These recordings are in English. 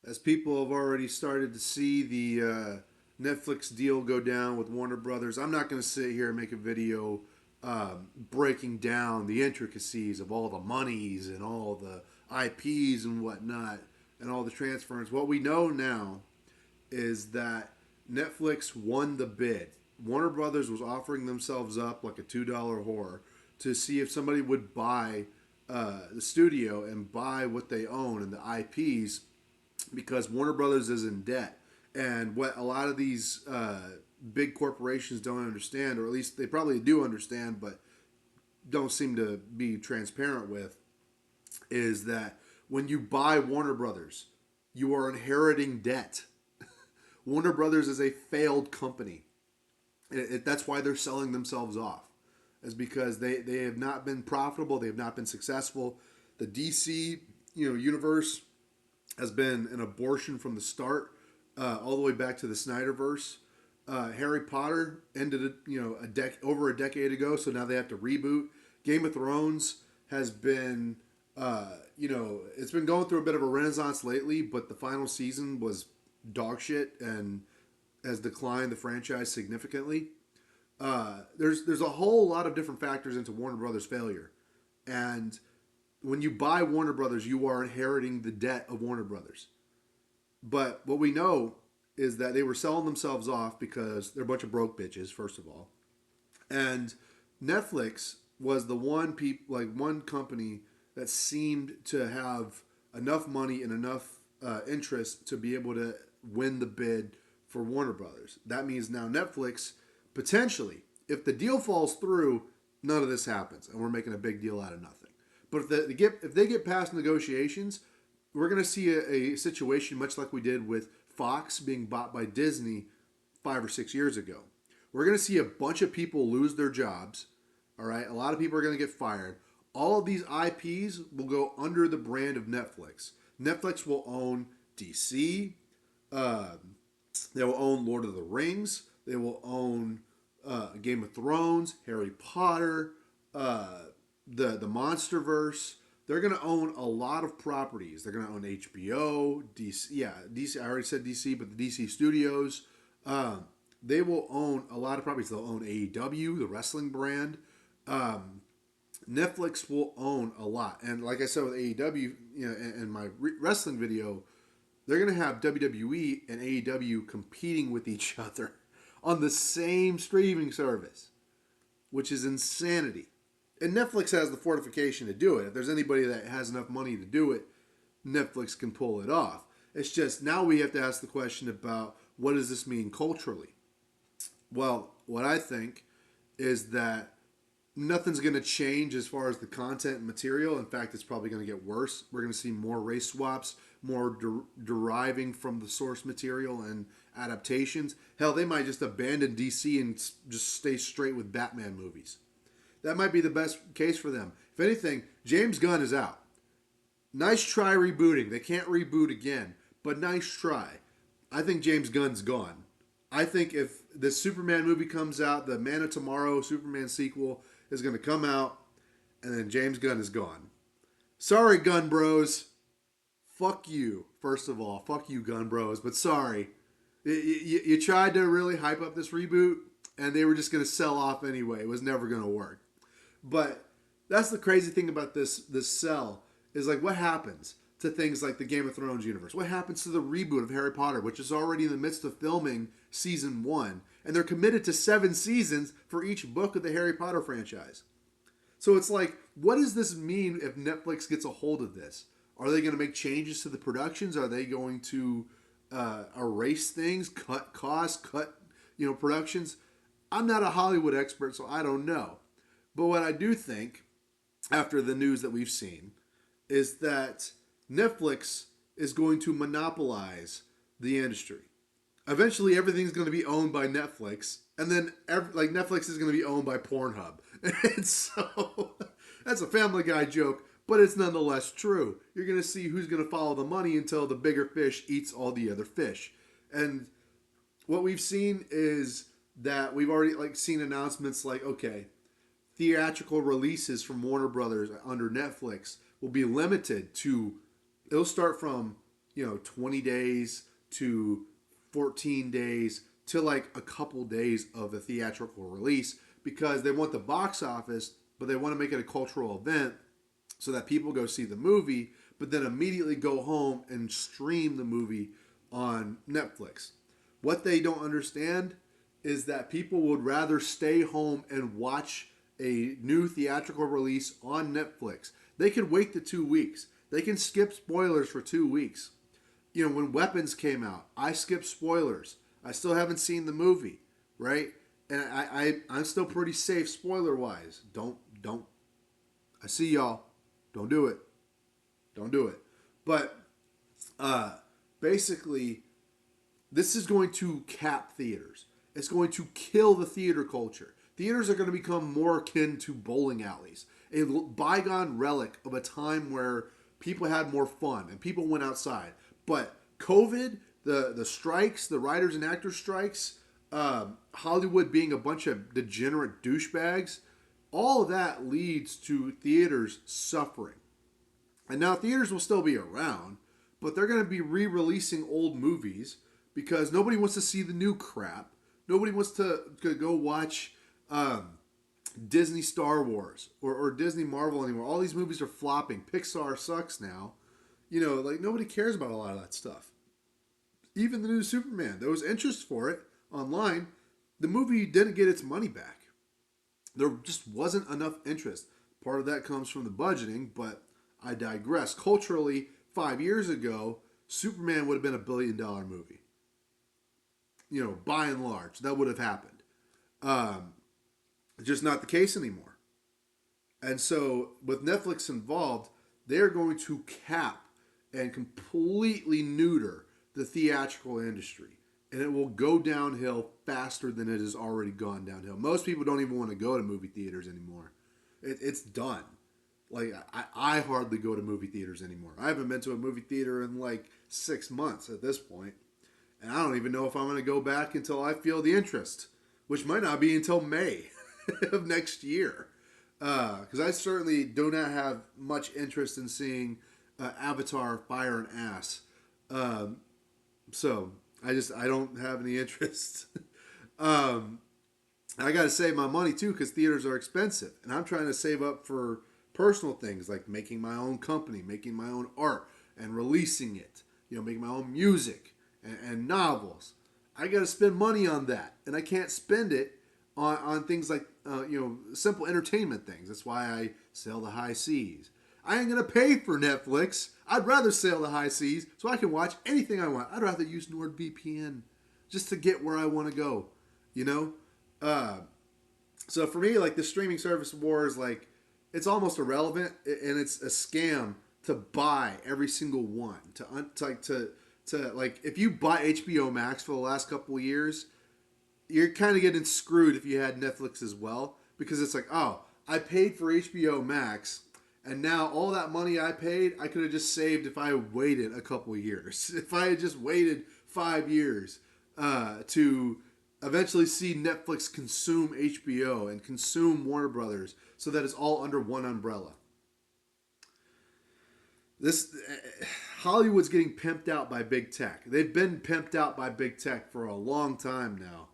As people have already started to see the Netflix deal go down with Warner Brothers, I'm not going to sit here and make a video breaking down the intricacies of all the monies and all the IPs and whatnot and all the transference. What we know now is that Netflix won the bid. Warner Brothers was offering themselves up like a $2 whore to see if somebody would buy the studio and buy what they own and the IPs because Warner Brothers is in debt. And what a lot of these big corporations don't understand, or at least they probably do understand, but don't seem to be transparent with, is that when you buy Warner Brothers, you are inheriting debt. Warner Brothers is a failed company. That's why they're selling themselves off, is because they have not been profitable. They have not been successful. The DC universe has been an abortion from the start, all the way back to the Snyderverse. Harry Potter ended over a decade ago, so now they have to reboot. Game of Thrones has been it's been going through a bit of a renaissance lately, but the final season was dog shit and has declined the franchise significantly. There's a whole lot of different factors into Warner Brothers' failure, and when you buy Warner Brothers, you are inheriting the debt of Warner Brothers. But what we know is that they were selling themselves off because they're a bunch of broke bitches, first of all. And Netflix was the one company that seemed to have enough money and enough interest to be able to win the bid for Warner Brothers. That means now Netflix potentially, if the deal falls through, none of this happens, and we're making a big deal out of nothing. But if they get past negotiations, we're going to see a situation much like we did with Fox being bought by Disney 5 or 6 years ago. We're going to see a bunch of people lose their jobs. All right, a lot of people are going to get fired. All of these IPs will go under the brand of Netflix. Netflix will own DC. They will own Lord of the Rings. They will own Game of Thrones, Harry Potter, the MonsterVerse. They're going to own a lot of properties. They're going to own HBO, DC. Yeah, DC. I already said DC, but the DC studios. They will own a lot of properties. They'll own AEW, the wrestling brand. Netflix will own a lot, and like I said with AEW, in my wrestling video, they're going to have WWE and AEW competing with each other on the same streaming service, which is insanity. And Netflix has the fortification to do it. If there's anybody that has enough money to do it, Netflix can pull it off. It's just now we have to ask the question about what does this mean culturally? Well, what I think is that nothing's going to change as far as the content and material. In fact, it's probably going to get worse. We're going to see more race swaps, more deriving from the source material and adaptations. Hell, they might just abandon DC and just stay straight with Batman movies. That might be the best case for them. If anything, James Gunn is out. Nice try rebooting. They can't reboot again, but nice try. I think James Gunn's gone. I think if the Superman movie comes out, the Man of Tomorrow Superman sequel is going to come out, and then James Gunn is gone. Sorry, Gunn Bros. Fuck you, first of all. Fuck you, Gunn Bros. But sorry. You tried to really hype up this reboot, and they were just going to sell off anyway. It was never going to work. But that's the crazy thing about this sell is like what happens to things like the Game of Thrones universe? What happens to the reboot of Harry Potter, which is already in the midst of filming season 1, and they're committed to 7 seasons for each book of the Harry Potter franchise. So it's like, what does this mean if Netflix gets a hold of this? Are they going to make changes to the productions? Are they going to erase things, cut costs, cut productions? I'm not a Hollywood expert, so I don't know. But what I do think, after the news that we've seen, is that Netflix is going to monopolize the industry. Eventually, everything's going to be owned by Netflix, and then Netflix is going to be owned by Pornhub. And so that's a Family Guy joke, but it's nonetheless true. You're going to see who's going to follow the money until the bigger fish eats all the other fish. And what we've seen is that we've already seen announcements like, okay, theatrical releases from Warner Brothers under Netflix will be limited to, it'll start from 20 days to 14 days to like a couple days of the theatrical release because they want the box office, but they want to make it a cultural event so that people go see the movie, but then immediately go home and stream the movie on Netflix. What they don't understand is that people would rather stay home and watch a new theatrical release on Netflix. They could wait the 2 weeks. They can skip spoilers for 2 weeks. When Weapons came out, I skipped spoilers. I still haven't seen the movie, right? And I'm still pretty safe spoiler wise. Don't. I see y'all. Don't do it. Don't do it. But basically, this is going to cap theaters. It's going to kill the theater culture. Theaters are going to become more akin to bowling alleys, a bygone relic of a time where people had more fun and people went outside. But COVID, the strikes, the writers and actors strikes, Hollywood being a bunch of degenerate douchebags, all of that leads to theaters suffering. And now theaters will still be around, but they're going to be re-releasing old movies because nobody wants to see the new crap. Nobody wants to go watch Disney Star Wars or Disney Marvel anymore. All these movies are flopping. Pixar sucks now. Like nobody cares about a lot of that stuff. Even the new Superman, there was interest for it online. The movie didn't get its money back. There just wasn't enough interest. Part of that comes from the budgeting, but I digress. Culturally, 5 years ago, Superman would have been $1 billion movie. By and large, that would have happened. Just not the case anymore. And so, with Netflix involved, they're going to cap and completely neuter the theatrical industry. And it will go downhill faster than it has already gone downhill. Most people don't even want to go to movie theaters anymore. It's done. Like, I hardly go to movie theaters anymore. I haven't been to a movie theater in like 6 months at this point. And I don't even know if I'm going to go back until I feel the interest, which might not be until May of next year. Because I certainly do not have much interest in seeing Avatar Fire and Ass. So I don't have any interest. I got to save my money too because theaters are expensive. And I'm trying to save up for personal things like making my own company, making my own art and releasing it, making my own music and novels. I got to spend money on that. And I can't spend it on things like, simple entertainment things. That's why I sail the high seas. I ain't going to pay for Netflix. I'd rather sail the high seas so I can watch anything I want. I'd rather use NordVPN just to get where I want to go, So for me, like the streaming service wars, like it's almost irrelevant and it's a scam to buy every single one. To if you buy HBO Max for the last couple of years, you're kind of getting screwed if you had Netflix as well because it's like, oh, I paid for HBO Max. And now all that money I paid, I could have just saved if I waited a couple of years. If I had just waited 5 years to eventually see Netflix consume HBO and consume Warner Brothers so that it's all under one umbrella. Hollywood's getting pimped out by big tech. They've been pimped out by big tech for a long time now.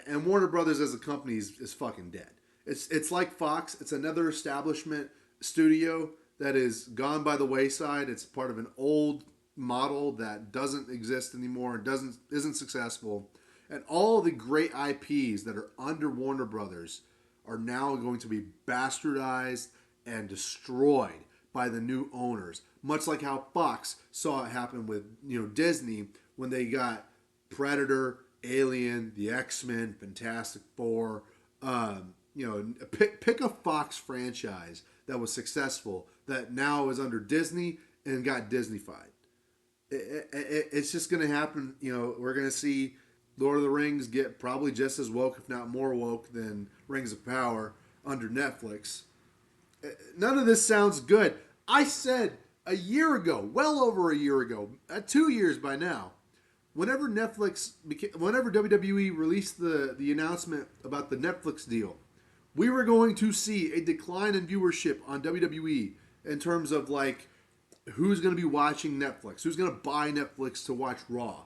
And Warner Brothers as a company is fucking dead. It's like Fox. It's another establishment studio that is gone by the wayside. It's part of an old model that doesn't exist anymore and isn't successful. And all the great IPs that are under Warner Brothers are now going to be bastardized and destroyed by the new owners. Much like how Fox saw it happen with Disney when they got Predator, Alien, the X-Men, Fantastic Four. Pick a Fox franchise that was successful that now is under Disney and got Disneyfied. It's just going to happen. We're going to see Lord of the Rings get probably just as woke, if not more woke, than Rings of Power under Netflix. None of this sounds good. I said a year ago, well over a year ago, 2 years by now, whenever WWE released the announcement about the Netflix deal, we were going to see a decline in viewership on WWE in terms of like who's going to be watching Netflix? Who's going to buy Netflix to watch Raw?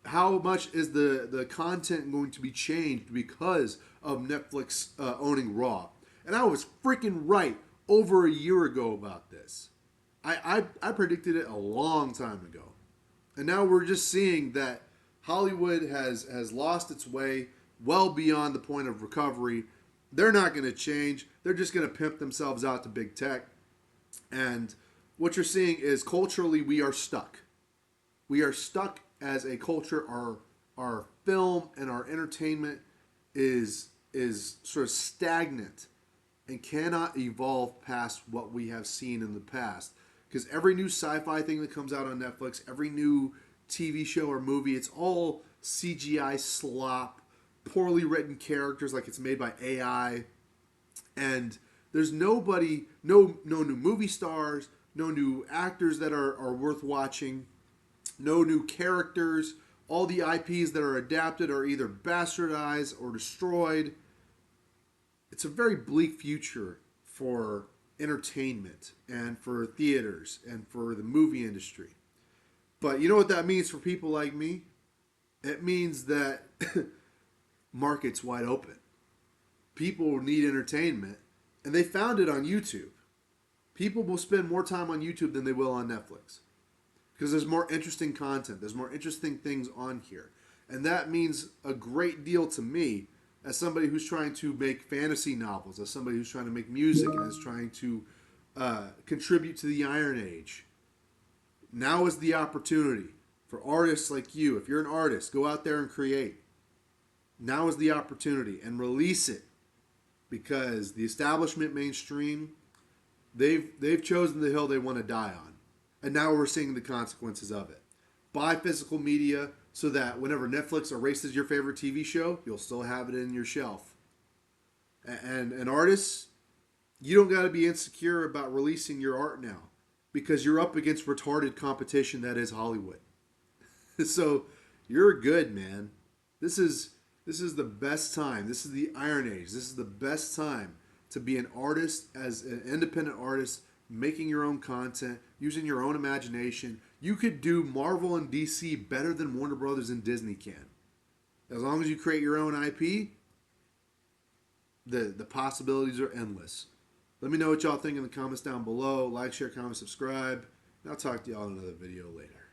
How much is the content going to be changed because of Netflix owning Raw? And I was freaking right over a year ago about this. I predicted it a long time ago. And now we're just seeing that Hollywood has lost its way well beyond the point of recovery. They're not going to change. They're just going to pimp themselves out to big tech. And what you're seeing is culturally we are stuck. We are stuck as a culture. Our film and our entertainment is sort of stagnant and cannot evolve past what we have seen in the past. Because every new sci-fi thing that comes out on Netflix, every new TV show or movie, it's all CGI slop, poorly written characters like it's made by AI, and there's nobody, no new movie stars, no new actors that are worth watching, no new characters. All the IPs that are adapted are either bastardized or destroyed. It's a very bleak future for entertainment and for theaters and for the movie industry. But you know what that means for people like me? It means that market's wide open. People need entertainment, and they found it on YouTube. People will spend more time on YouTube than they will on Netflix because there's more interesting content. There's more interesting things on here. And that means a great deal to me as somebody who's trying to make fantasy novels, as somebody who's trying to make music and is trying to contribute to the Iron Age. Now is the opportunity for artists like you. If you're an artist, go out there and create. Now is the opportunity, and release it, because the establishment mainstream, they've chosen the hill they want to die on. And now we're seeing the consequences of it. Buy physical media so that whenever Netflix erases your favorite TV show, you'll still have it in your shelf. And artists, you don't got to be insecure about releasing your art now, because you're up against retarded competition that is Hollywood. So you're good, man. This is the best time. This is the Iron Age. This is the best time to be an artist, as an independent artist, making your own content, using your own imagination. You could do Marvel and DC better than Warner Brothers and Disney can. As long as you create your own IP, the possibilities are endless. Let me know what y'all think in the comments down below. Like, share, comment, subscribe. And I'll talk to y'all in another video later.